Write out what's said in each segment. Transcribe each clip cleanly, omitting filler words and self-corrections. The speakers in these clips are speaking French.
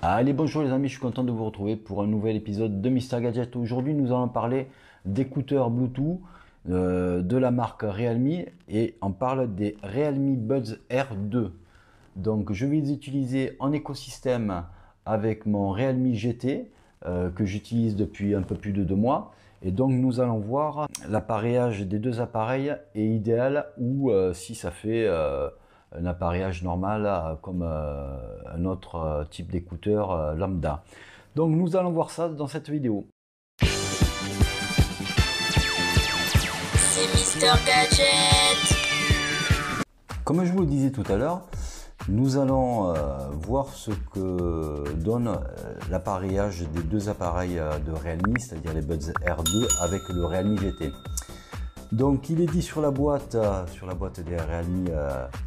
Allez, bonjour les amis, je suis content de vous retrouver pour un nouvel épisode de Mister Gadget. Aujourd'hui, nous allons parler d'écouteurs Bluetooth de la marque Realme et on parle des Realme Buds R2. Donc, je vais les utiliser en écosystème avec mon Realme GT que j'utilise depuis un peu plus de 2 mois. Et donc, nous allons voir l'appareillage des deux appareils est idéal ou si ça fait un appareillage normal comme un autre type d'écouteur lambda. Donc nous allons voir ça dans cette vidéo. C'est Mister Gadget. Comme je vous le disais tout à l'heure, nous allons voir ce que donne l'appareillage des deux appareils de Realme, c'est-à-dire les Buds R2 avec le Realme GT. Donc il est dit sur la boîte des Realme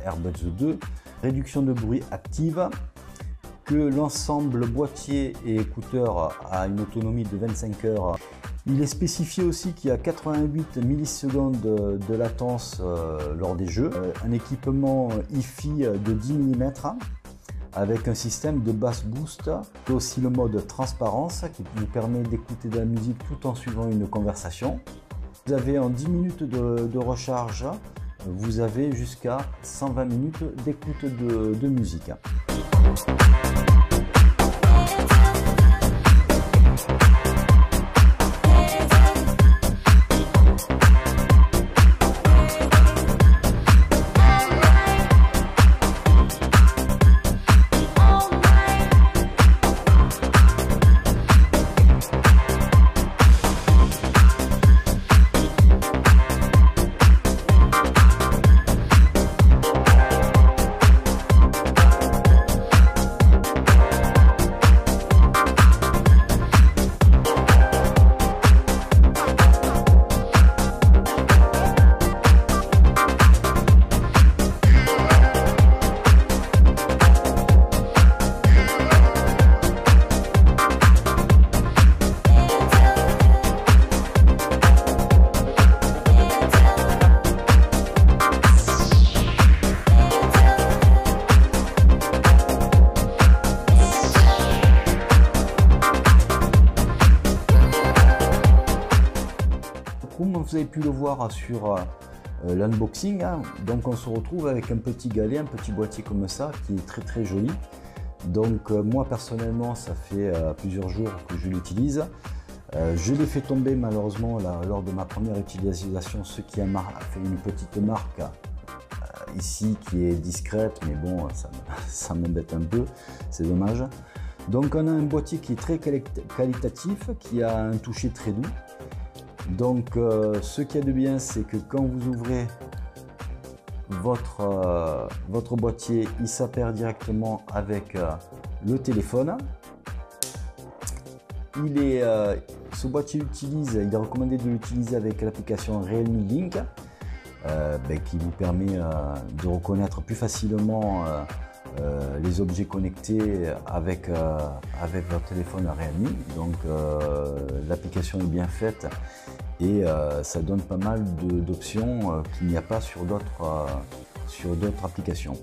AirBuds 2, réduction de bruit active, que l'ensemble boîtier et écouteur a une autonomie de 25 heures. Il est spécifié aussi qu'il y a 88 millisecondes de latence lors des jeux, un équipement Hi-Fi de 10 mm avec un système de bass boost, et aussi le mode transparence qui vous permet d'écouter de la musique tout en suivant une conversation. Vous avez en 10 minutes de recharge, vous avez jusqu'à 120 minutes d'écoute de musique. Comme vous avez pu le voir sur l'unboxing, donc on se retrouve avec un petit galet, un petit boîtier comme ça qui est très joli. Donc moi personnellement ça fait plusieurs jours que je l'utilise. Je l'ai fait tomber malheureusement lors de ma première utilisation, ce qui a fait une petite marque ici qui est discrète, mais bon ça m'embête un peu, c'est dommage. Donc on a un boîtier qui est très qualitatif, qui a un toucher très doux. Donc ce qu'il y a de bien, c'est que quand vous ouvrez votre boîtier, il s'appaire directement avec le téléphone. Ce boîtier il est recommandé de l'utiliser avec l'application Realme Link qui vous permet de reconnaître plus facilement les objets connectés avec votre téléphone Realme. Donc l'application est bien faite et ça donne pas mal d'options qu'il n'y a pas sur d'autres applications.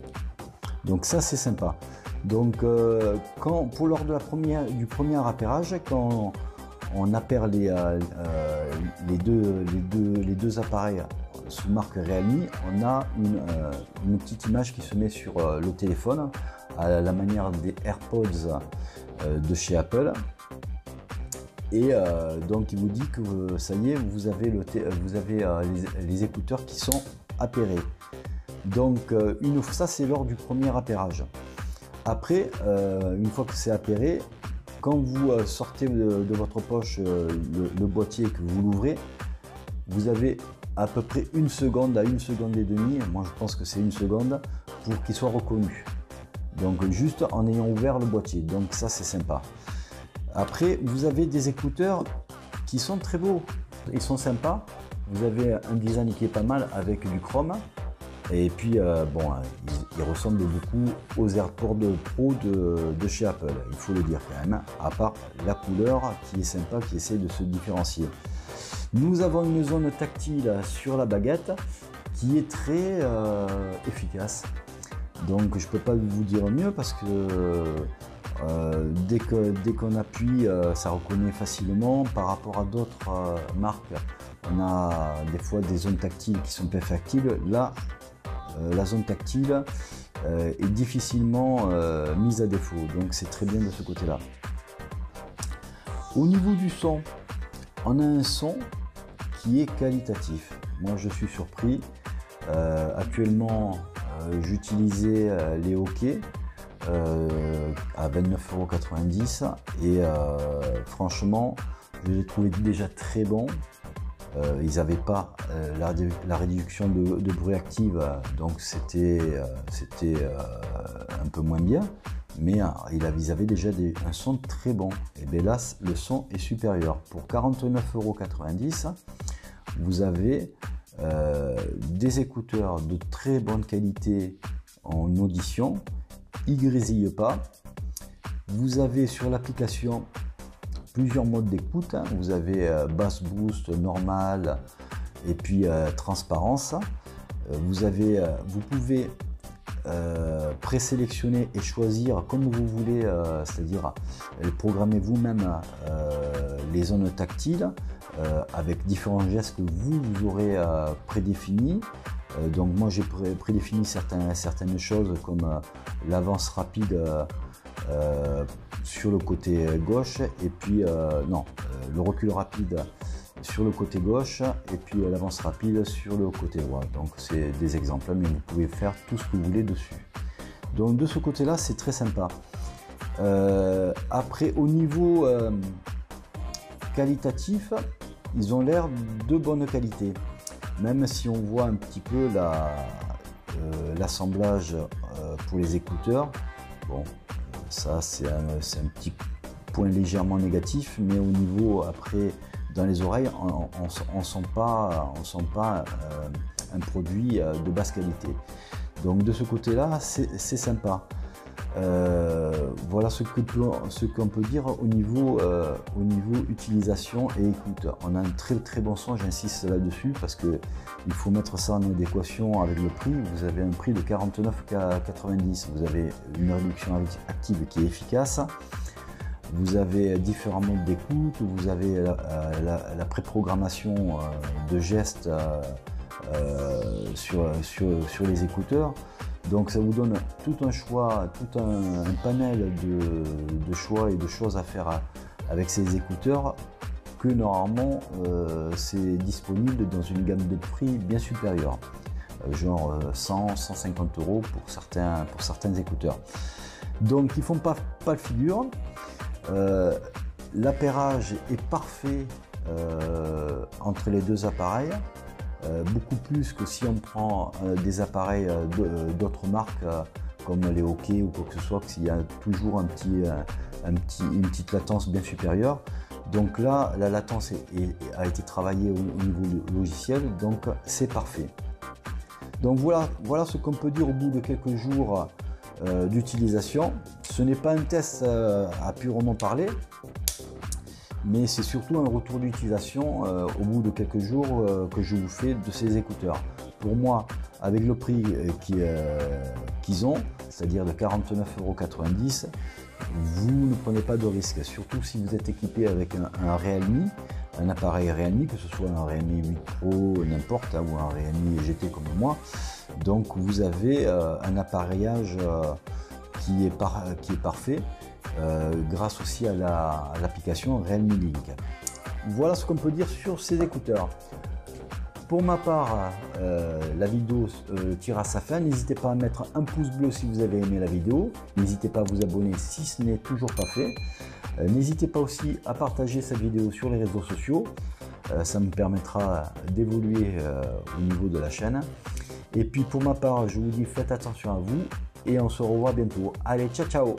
Donc ça c'est sympa. Donc lors du premier appairage, quand on appaire les deux appareils sous marque Realme, on a une petite image qui se met sur le téléphone à la manière des AirPods de chez Apple. Et donc il vous dit que ça y est, vous avez les écouteurs qui sont appairés. Donc ça c'est lors du premier appairage. Après, une fois que c'est appairé, quand vous sortez de votre poche le boîtier et que vous l'ouvrez, vous avez à peu près 1 seconde à 1 seconde et demie, moi je pense que c'est 1 seconde, pour qu'il soit reconnu. Donc juste en ayant ouvert le boîtier, donc ça c'est sympa. Après vous avez des écouteurs qui sont très beaux, ils sont sympas, vous avez un design qui est pas mal avec du chrome, et puis ils ressemblent beaucoup aux AirPods Pro de chez Apple, il faut le dire quand même, à part la couleur qui est sympa, qui essaie de se différencier. Nous avons une zone tactile sur la baguette qui est très efficace. Donc je ne peux pas vous dire mieux parce que Dès qu'on appuie, ça reconnaît facilement. Par rapport à d'autres marques, on a des fois des zones tactiles qui sont perfectibles. Là, la zone tactile est difficilement mise à défaut, donc c'est très bien de ce côté-là. Au niveau du son, on a un son qui est qualitatif. Moi, je suis surpris. Actuellement, j'utilisais les hoquets à 29,90 € et franchement, je les trouvais déjà très bons. Ils n'avaient pas la réduction de bruit active, donc c'était un peu moins bien, mais ils avaient déjà un son très bon. Et bien là, le son est supérieur. Pour 49,90 €, vous avez des écouteurs de très bonne qualité en audition. Ils ne grésillent pas. Vous avez sur l'application plusieurs modes d'écoute. Vous avez basse boost, normal et puis transparence. Vous pouvez présélectionner et choisir comme vous voulez, c'est-à-dire programmer vous-même les zones tactiles avec différents gestes que vous aurez prédéfinis. Donc moi j'ai prédéfini certaines choses comme l'avance rapide sur le côté gauche et puis le recul rapide sur le côté gauche et puis l'avance rapide sur le côté droit. Donc c'est des exemples, mais vous pouvez faire tout ce que vous voulez dessus. Donc de ce côté là c'est très sympa. Après au niveau qualitatif, ils ont l'air de bonne qualité, même si on voit un petit peu l'assemblage pour les écouteurs. Bon, ça c'est un petit point légèrement négatif, mais au niveau après dans les oreilles, on sent pas un produit de basse qualité. Donc de ce côté-là, c'est sympa. Voilà ce qu'on peut dire au niveau utilisation et écoute. On a un très bon son, j'insiste là-dessus parce que il faut mettre ça en adéquation avec le prix. Vous avez un prix de 49,90 €. Vous avez une réduction active qui est efficace. Vous avez différents modes d'écoute. Vous avez la préprogrammation de gestes sur les écouteurs. Donc ça vous donne tout un choix, tout un panel de choix et de choses à faire avec ces écouteurs que normalement c'est disponible dans une gamme de prix bien supérieure, genre 100-150 € pour certains écouteurs. Donc ils font pas le figure. L'appairage est parfait entre les deux appareils. Beaucoup plus que si on prend des appareils d'autres marques comme les hoquets ou quoi que ce soit, qu'il y a toujours une petite latence bien supérieure. Donc là, la latence a été travaillée au niveau logiciel, donc c'est parfait. Donc voilà ce qu'on peut dire au bout de quelques jours d'utilisation. Ce n'est pas un test à purement parler, mais c'est surtout un retour d'utilisation au bout de quelques jours que je vous fais de ces écouteurs. Pour moi, avec le prix qu'ils ont, c'est-à-dire de 49,90 €, vous ne prenez pas de risque, surtout si vous êtes équipé avec un Realme, un appareil Realme, que ce soit un Realme 8 Pro, n'importe, ou un Realme GT comme moi. Donc vous avez un appareillage qui est parfait. Grâce aussi à l'application Realme Link. Voilà ce qu'on peut dire sur ces écouteurs. Pour ma part, la vidéo tire à sa fin. N'hésitez pas à mettre un pouce bleu si vous avez aimé la vidéo. N'hésitez pas à vous abonner si ce n'est toujours pas fait. N'hésitez pas aussi à partager cette vidéo sur les réseaux sociaux. Ça me permettra d'évoluer au niveau de la chaîne. Et puis pour ma part, je vous dis faites attention à vous et on se revoit bientôt. Allez, ciao ciao!